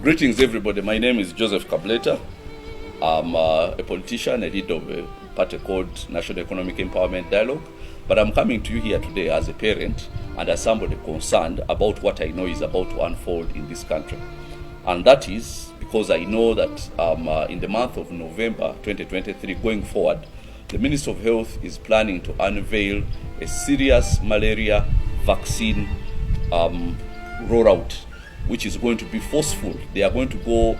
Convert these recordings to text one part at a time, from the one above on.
Greetings, everybody. My name is Joseph Kableta. I'm a politician, a leader of a party called National Economic Empowerment Dialogue. But I'm coming to you here today as a parent and as somebody concerned about what I know is about to unfold in this country. And that is because I know that in the month of November 2023, going forward, the Minister of Health is planning to unveil a serious malaria vaccine rollout, which is going to be forceful. They are going to go,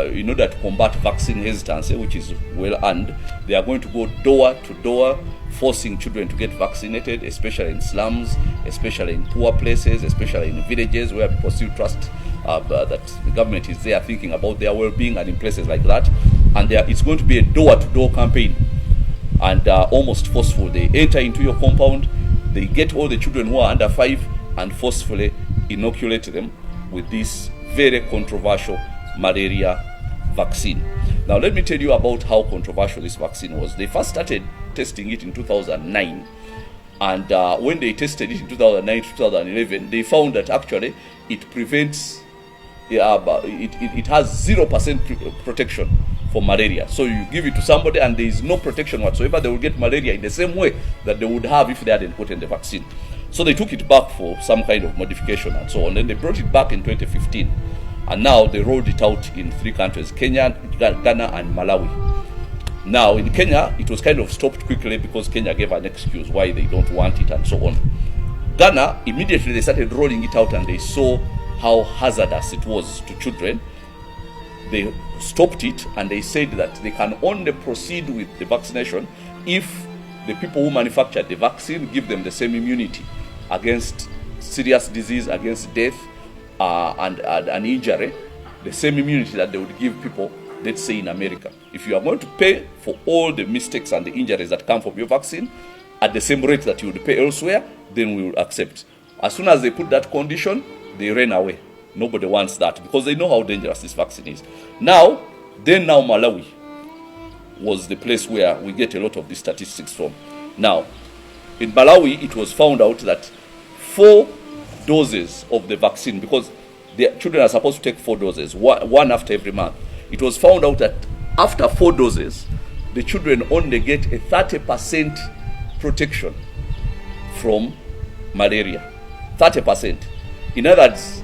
in order to combat vaccine hesitancy, which is well earned, they are going to go door to door, forcing children to get vaccinated, especially in slums, especially in poor places, especially in villages where people still trust that the government is there thinking about their well-being, and in places like that. And it's going to be a door-to-door campaign, and almost forceful. They enter into your compound, they get all the children who are under 5 and forcefully inoculate them with this very controversial malaria vaccine. Now let me tell you about how controversial this vaccine was. They first started testing it in 2009, and when they tested it in 2009, 2011, they found that actually it prevents, it has 0% protection for malaria. So you give it to somebody and there is no protection whatsoever. They will get malaria in the same way that they would have if they hadn't gotten the vaccine. So they took it back for some kind of modification and so on. Then they brought it back in 2015. And now they rolled it out in 3 countries, Kenya, Ghana, and Malawi. Now in Kenya, it was kind of stopped quickly because Kenya gave an excuse why they don't want it and so on. Ghana, immediately they started rolling it out and they saw how hazardous it was to children. They stopped it and they said that they can only proceed with the vaccination if the people who manufactured the vaccine give them the same immunity against serious disease, against death, and an injury, the same immunity that they would give people, let's say in America. If you are going to pay for all the mistakes and the injuries that come from your vaccine at the same rate that you would pay elsewhere, then we will accept. As soon as they put that condition, they ran away. Nobody wants that because they know how dangerous this vaccine is. Now Malawi was the place where we get a lot of these statistics from. Now, in Malawi, it was found out that 4 doses of the vaccine, because the children are supposed to take 4 doses, one after every month. It was found out that after 4 doses, the children only get a 30% protection from malaria. 30%. In other words,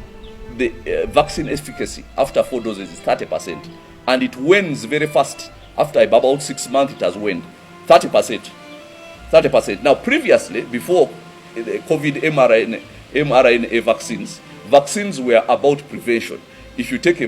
the vaccine efficacy after 4 doses is 30%, and it wanes very fast. After about 6 months, it has waned. 30%. 30%. Now, previously, before the COVID mRNA vaccines were about prevention. If you take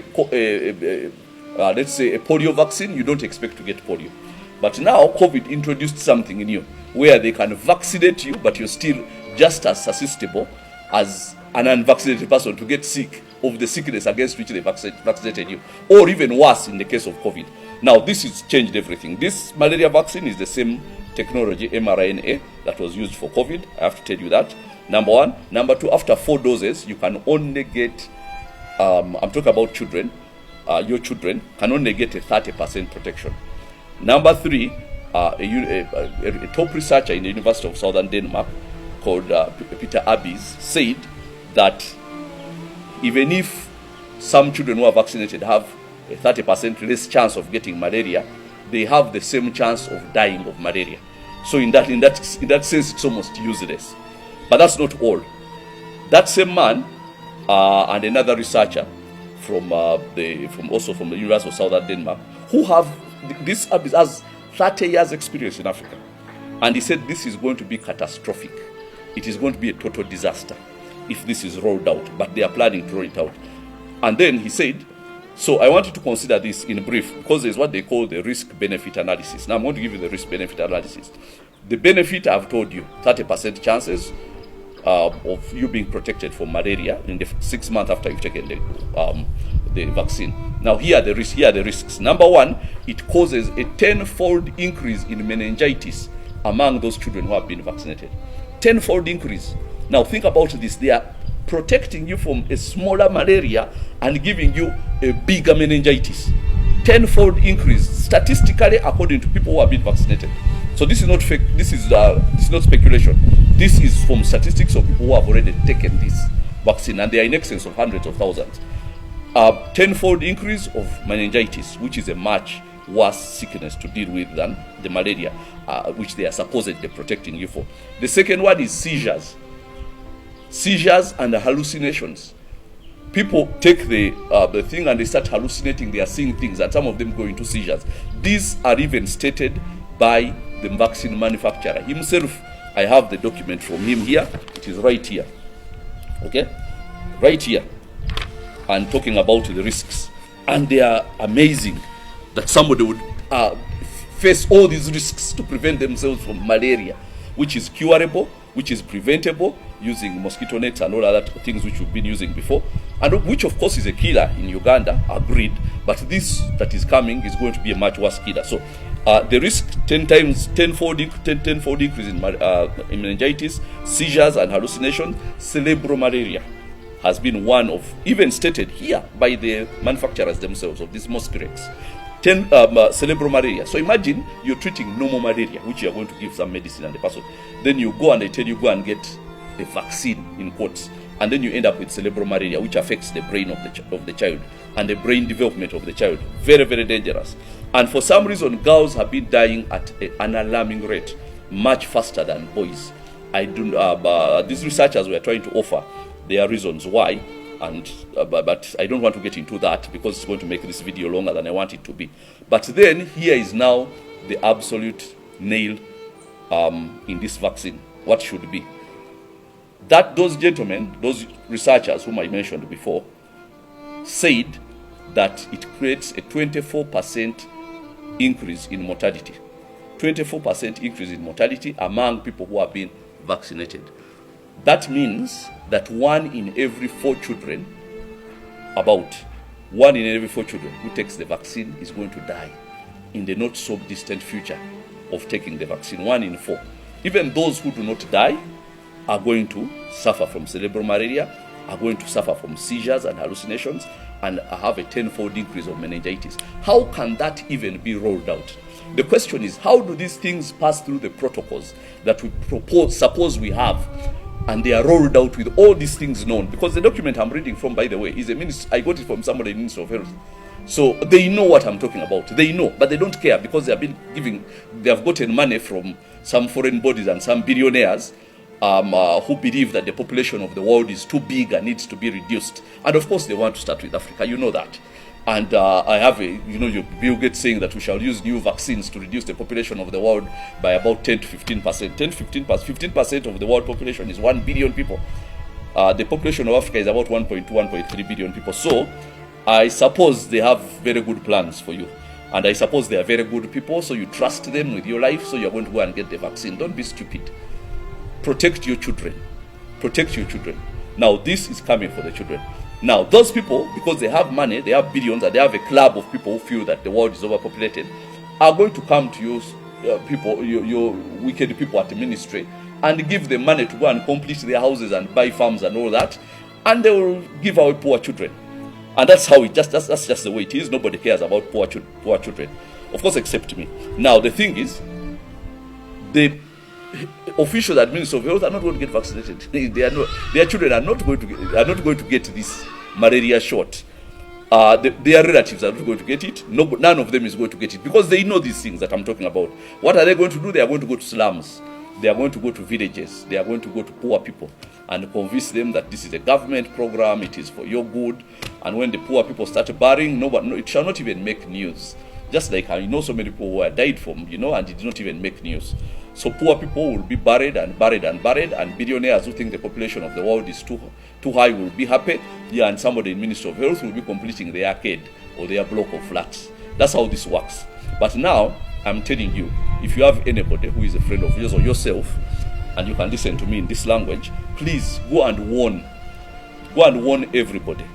let's say a polio vaccine, you don't expect to get polio. But now COVID introduced something new where they can vaccinate you, but you're still just as susceptible as an unvaccinated person to get sick of the sickness against which they vaccinated you, or even worse in the case of COVID. Now this has changed everything. This malaria vaccine is the same technology, mRNA, that was used for COVID. I have to tell you that. Number 1. Number 2, after 4 doses, you can only get, I'm talking about children, your children can only get a 30% protection. Number 3, a top researcher in the University of Southern Denmark called Peter Abies said that even if some children who are vaccinated have a 30% less chance of getting malaria, they have the same chance of dying of malaria. So in that sense, it's almost useless. But that's not all. That same man and another researcher from the University of Southern Denmark, who has 30 years experience in Africa, and he said this is going to be catastrophic. It is going to be a total disaster if this is rolled out, but they are planning to roll it out. And then he said, so I want you to consider this in brief, because there's what they call the risk-benefit analysis. Now I'm going to give you the risk-benefit analysis. The benefit, I've told you, 30% chances of you being protected from malaria in the 6 months after you've taken the vaccine. Now here are the risks. Number 1, it causes a 10-fold increase in meningitis among those children who have been vaccinated. 10-fold increase. Now think about this. They are protecting you from a smaller malaria and giving you a bigger meningitis. 10-fold increase statistically according to people who have been vaccinated. So this is not fake. This is not speculation. This is from statistics of people who have already taken this vaccine, and they are in excess of hundreds of thousands. Tenfold increase of meningitis, which is a much worse sickness to deal with than the malaria, which they are supposedly protecting you for. The second one is seizures. Seizures and hallucinations. People take the thing and they start hallucinating. They are seeing things, and some of them go into seizures. These are even stated by the vaccine manufacturer himself. I have the document from him here. It is right here. Okay? Right here. And talking about the risks. And they are amazing that somebody would face all these risks to prevent themselves from malaria, which is curable, which is preventable using mosquito nets and all other things which we've been using before, and which of course is a killer in Uganda, agreed, but this that is coming is going to be a much worse killer. So the risk tenfold increase in meningitis, seizures and hallucination, cerebral malaria has been one of, even stated here by the manufacturers themselves of these mosquitoes. Cerebral malaria. So imagine you're treating normal malaria, which you are going to give some medicine and the person, then you go and they tell you go and get a vaccine in quotes, and then you end up with cerebral malaria, which affects the brain of the child and the brain development of the child. Very, very dangerous. And for some reason, girls have been dying at an alarming rate, much faster than boys. These researchers were trying to offer their reasons why, and but I don't want to get into that because it's going to make this video longer than I want it to be. But then here is now the absolute nail in this vaccine. What should be? That those gentlemen, those researchers whom I mentioned before, said that it creates a 24% increase in mortality. 24% increase in mortality among people who have been vaccinated. That means that 1 in every 4 children, about 1 in every 4 children who takes the vaccine is going to die in the not so distant future of taking the vaccine. 1 in 4. Even those who do not die are going to suffer from cerebral malaria, are going to suffer from seizures and hallucinations, and have a tenfold increase of meningitis. How can that even be rolled out? The question is, how do these things pass through the protocols that we suppose we have, and they are rolled out with all these things known? Because the document I'm reading from, by the way, is I got it from somebody in the Ministry of Health. So they know what I'm talking about. They know, but they don't care because they have gotten money from some foreign bodies and some billionaires who believe that the population of the world is too big and needs to be reduced. And of course, they want to start with Africa. You know that. And I have Bill Gates saying that we shall use new vaccines to reduce the population of the world by about 10 to 15%. 10 to 15% of the world population is 1 billion people. The population of Africa is about 1.2, 1.3 billion people. So I suppose they have very good plans for you. And I suppose they are very good people, so you trust them with your life, so you're going to go and get the vaccine. Don't be stupid. Protect your children. Protect your children. Now, this is coming for the children. Now, those people, because they have money, they have billions, and they have a club of people who feel that the world is overpopulated, are going to come to you, your wicked people at the ministry, and give them money to go and complete their houses and buy farms and all that, and they will give away poor children. And that's how that's just the way it is. Nobody cares about poor children, of course, except me. Now, the thing is, the officials at Ministry of Health are not going to get vaccinated. Their children are not going to get this malaria shot. Their relatives are not going to get it. None of them is going to get it because they know these things that I'm talking about. What are they going to do? They are going to go to slums. They are going to go to villages. They are going to go to poor people and convince them that this is a government program. It is for your good. And when the poor people start burying, it shall not even make news. Just like I know so many people who have died from, and it did not even make news. So poor people will be buried, and billionaires who think the population of the world is too high will be happy. Yeah, and somebody in Ministry of Health will be completing their arcade or their block of flats. That's how this works. But now, I'm telling you, if you have anybody who is a friend of yours or yourself, and you can listen to me in this language, please go and warn everybody.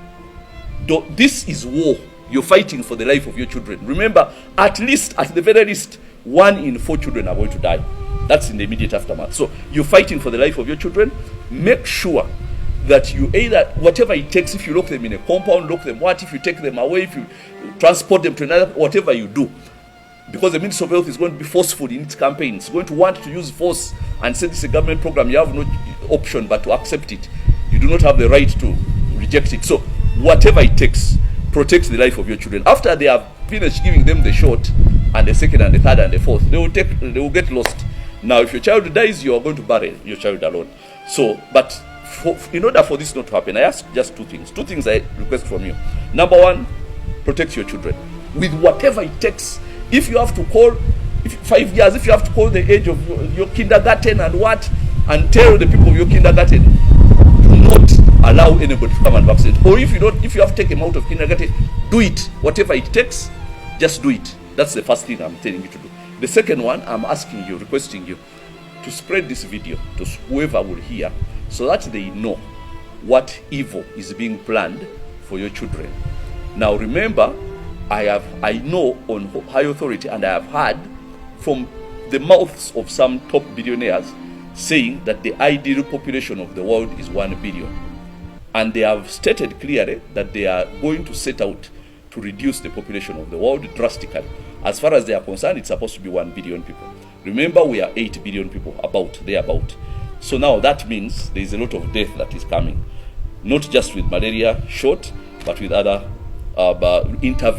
This is war. You're fighting for the life of your children. Remember, at the very least, 1 in 4 children are going to die. That's in the immediate aftermath. So you're fighting for the life of your children. Make sure that you either, whatever it takes, if you lock them in a compound, lock them, if you take them away, if you transport them to another, whatever you do. Because the Ministry of Health is going to be forceful in its campaign. It's going to want to use force and say this is a government program. You have no option but to accept it. You do not have the right to reject it. So whatever it takes, protect the life of your children. After they have finished giving them the shot, and the second and the third and the fourth, they will get lost. Now, if your child dies, you are going to bury your child alone. So, but in order for this not to happen, I ask just two things. Two things I request from you. Number one, protect your children with whatever it takes. If you have to call, 5 years, if you have to call the age of your kindergarten and tell the people of your kindergarten, do not allow anybody to come and vaccinate. Or if you have to take them out of kindergarten, do it. Whatever it takes, just do it. That's the first thing I'm telling you to do. The second one, I'm asking you, requesting you to spread this video to whoever will hear, so that they know what evil is being planned for your children. Now remember, I know on high authority, and I have heard from the mouths of some top billionaires saying that the ideal population of the world is 1 billion. And they have stated clearly that they are going to set out to reduce the population of the world drastically. As far as they are concerned, it's supposed to be 1 billion people. Remember, we are 8 billion people, thereabout. So now that means there is a lot of death that is coming, not just with malaria shot, but with other interventions.